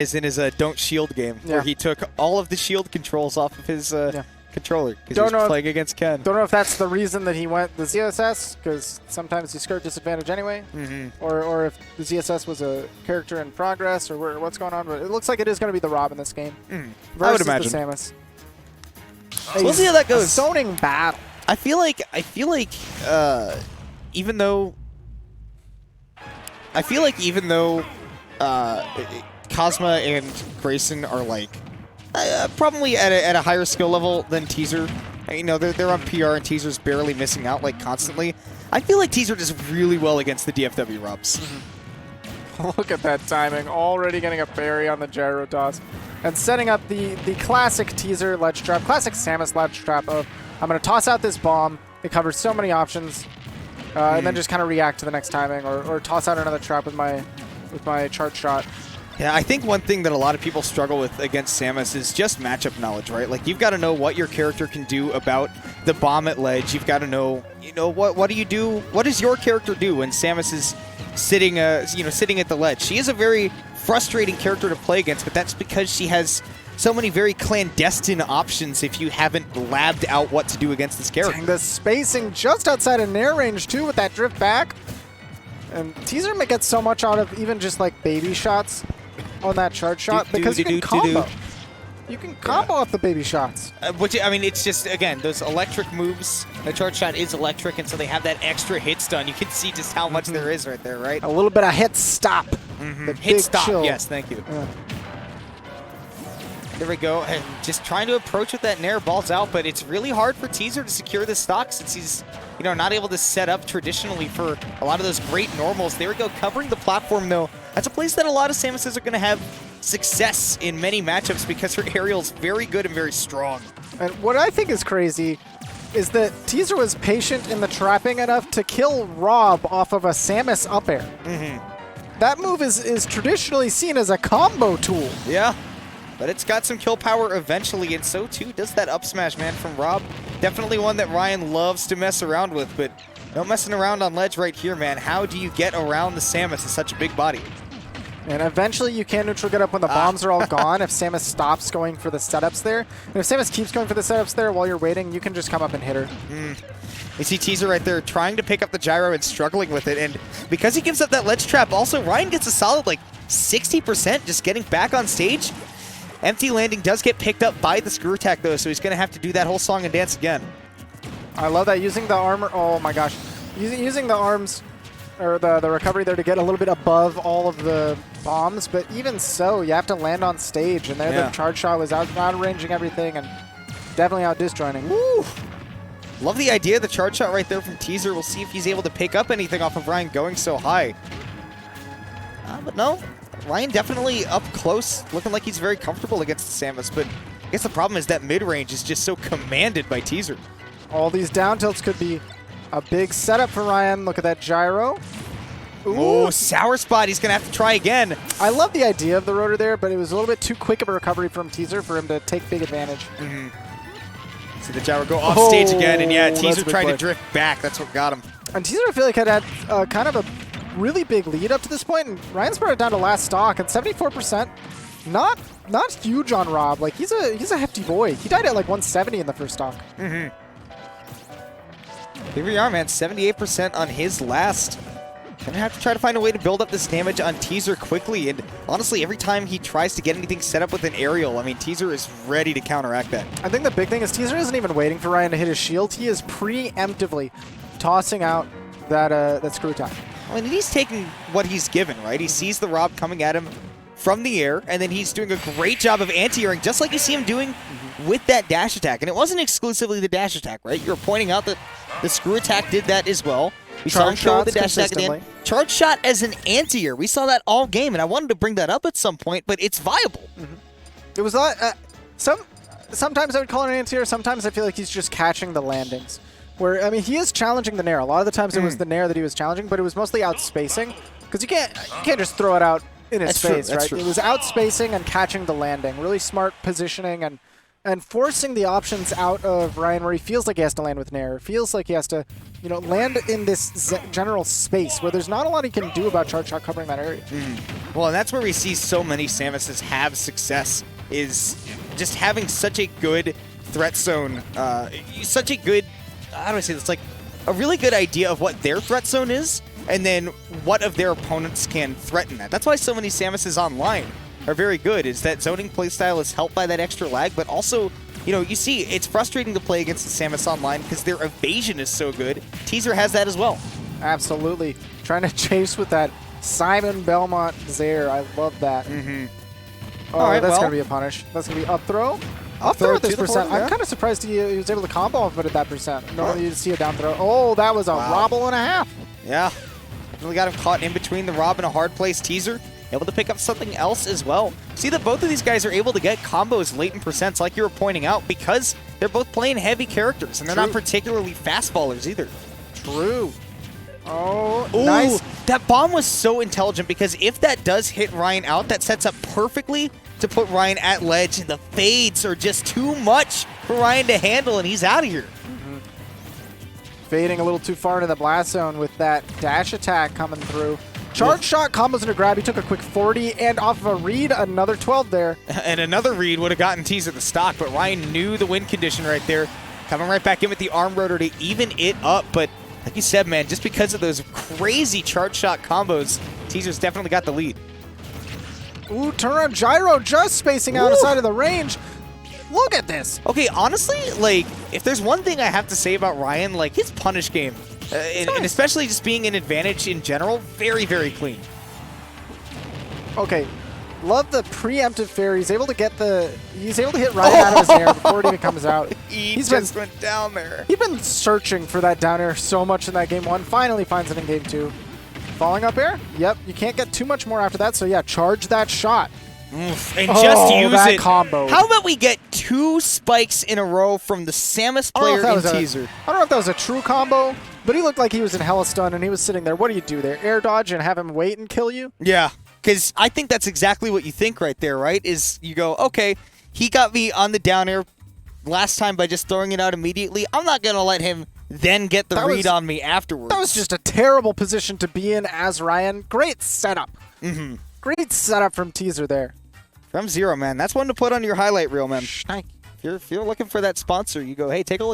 is in his don't shield game, where he took all of the shield controls off of his controller because he was playing against Ken. Don't know if that's the reason that he went the ZSS, because sometimes you skirt disadvantage anyway, or if the ZSS was a character in progress, or what's going on. But it looks like it is going to be the Rob in this game. I would imagine. The Samus. So we'll see how that goes. Zoning battle. I feel like even though Cosma and Grayson are like probably at a higher skill level than Teaser. You know, they're on PR and Teaser's barely missing out like constantly. I feel like Teaser does really well against the DFW Robs. Look at that timing. Already getting a parry on the gyro toss. And setting up the classic Teaser ledge trap, classic Samus ledge trap of, I'm going to toss out this bomb. It covers so many options. And then just kind of react to the next timing, or toss out another trap with my charge shot. Yeah, I think one thing that a lot of people struggle with against Samus is just matchup knowledge, right? Like, you've got to know what your character can do about the bomb at ledge. You've got to know, what do you do? What does your character do when Samus is sitting, sitting at the ledge? She is a very frustrating character to play against, but that's because she has so many very clandestine options if you haven't labbed out what to do against this character. Dang, the spacing just outside of nair range, too, with that drift back. And Teaser may get so much out of even just, like, baby shots on that charge shot, because you can combo. You can combo off the baby shots. Which, I mean, it's just, again, those electric moves. The charge shot is electric, and so they have that extra hit stun. You can see just how much there is right there, right? A little bit of hit stop. Hit stop, chill. yes, thank you. There we go, and just trying to approach with that nair, balls out, but it's really hard for Teaser to secure the stock since he's, not able to set up traditionally for a lot of those great normals. There we go, covering the platform, though. That's a place that a lot of Samuses are going to have success in many matchups because her aerial's very good and very strong. And what I think is crazy is that Teaser was patient in the trapping enough to kill Rob off of a Samus up air. That move is traditionally seen as a combo tool. Yeah. But it's got some kill power eventually, and so too does that up smash, man, from Rob. Definitely one that Ryan loves to mess around with, but no messing around on ledge right here, man. How do you get around the Samus? It's such a big body. And eventually you can neutral get up when the bombs are all gone if Samus stops going for the setups there. And if Samus keeps going for the setups there while you're waiting, you can just come up and hit her. You see Teaser right there trying to pick up the gyro and struggling with it, and because he gives up that ledge trap, also Ryan gets a solid like 60% just getting back on stage. Empty landing does get picked up by the screw attack, though, so he's going to have to do that whole song and dance again. I love that, using the armor. Oh, my gosh. Using the arms, or the recovery there to get a little bit above all of the bombs, but even so, you have to land on stage, and there the charge shot was out-ranging everything, and definitely out-disjointing. Woo! Love the idea of the charge shot right there from Teaser. We'll see if he's able to pick up anything off of Ryan going so high. But no. Ryan definitely up close, looking like he's very comfortable against the Samus, but I guess the problem is that mid-range is just so commanded by Teaser. All these down tilts could be a big setup for Ryan. Look at that gyro. Ooh, sour spot. He's going to have to try again. I love the idea of the rotor there, but it was a little bit too quick of a recovery from Teaser for him to take big advantage. See the gyro go off stage again, and Teaser tried to drift back. That's what got him. And Teaser, I feel like, had kind of a really big lead up to this point, and Ryan's brought it down to last stock, and 74%, not huge on Rob. Like, he's a hefty boy. He died at like 170 in the first stock. Here we are, man. 78% on his last. Gonna have to try to find a way to build up this damage on Teaser quickly, and honestly, every time he tries to get anything set up with an aerial, I mean, Teaser is ready to counteract that. I think the big thing is Teaser isn't even waiting for Ryan to hit his shield. He is preemptively tossing out that screw attack. I mean, he's taking what he's given, right? He sees the Rob coming at him from the air, and then he's doing a great job of anti-airing, just like you see him doing with that dash attack. And it wasn't exclusively the dash attack, right? You were pointing out that the screw attack did that as well. We saw him go with the dash attack at the end. Charge shot as an anti-air. We saw that all game, and I wanted to bring that up at some point, but it's viable. It was sometimes I would call it an anti-air. Sometimes I feel like he's just catching the landings. Where, I mean, he is challenging the nair. A lot of the times it was the nair that he was challenging, but it was mostly outspacing. Because you can't just throw it out in his face, right? It was outspacing and catching the landing. Really smart positioning and and forcing the options out of Ryan where he feels like he has to land with Nair, feels like he has to, land in this general space where there's not a lot he can do about charge shot covering that area. Well, and that's where we see so many Samuses have success, is just having such a good threat zone, such a good, how do I say this, like a really good idea of what their threat zone is, and then what of their opponents can threaten that. That's why so many Samuses online are very good, is that zoning playstyle is helped by that extra lag, but also, you see, it's frustrating to play against the Samus online because their evasion is so good. Teaser has that as well. Absolutely. Trying to chase with that Simon Belmont Zaire. I love that. Oh, all right, that's going to be a punish. That's going to be up throw. Up throw at this percent. I'm kind of surprised he was able to combo off of it at that percent. Normally you'd see a down throw. Oh, that was a wobble and a half. Yeah. Really got him caught in between the Rob and a hard place. Teaser able to pick up something else as well. See that both of these guys are able to get combos late in percents, like you were pointing out, because they're both playing heavy characters, and they're not particularly fast ballers either. True. Oh, ooh, nice. That bomb was so intelligent, because if that does hit Ryan out, that sets up perfectly to put Ryan at ledge, and the fades are just too much for Ryan to handle, and he's out of here. Fading a little too far into the blast zone with that dash attack coming through. Charge shot combos into grab. He took a quick 40, and off of a read, another 12 there. And another read would have gotten Teaser the stock, but Ryan knew the win condition right there. Coming right back in with the arm rotor to even it up, but like you said, man, just because of those crazy charge shot combos, Teaser's definitely got the lead. Ooh, turnaround gyro just spacing out aside of the range. Look at this. Okay, honestly, like, if there's one thing I have to say about Ryan, like, his punish game, and especially just being an advantage in general, very, very clean. Okay, love the preemptive fair. He's able to get he's able to hit Ryan out of his air before it even comes out. He's just went down there. He's been searching for that down air so much in that game one. Finally finds it in game two. Falling up air? Yep, you can't get too much more after that, so yeah, charge that shot. Oof, and just use that it. Combo. How about we get 2 spikes in a row from the Samus player in Teaser? I don't know if that was a true combo, but he looked like he was in hella stun, and he was sitting there. What do you do there? Air dodge and have him wait and kill you? Yeah, because I think that's exactly what you think right there, right? Is you go, okay, he got me on the down air last time by just throwing it out immediately. I'm not going to let him then get the read on me afterwards. That was just a terrible position to be in as Ryan. Great setup. Great setup from Teaser there. From Zero, man. That's one to put on your highlight reel, man. Schneik. If you're looking for that sponsor, you go, hey, take a look.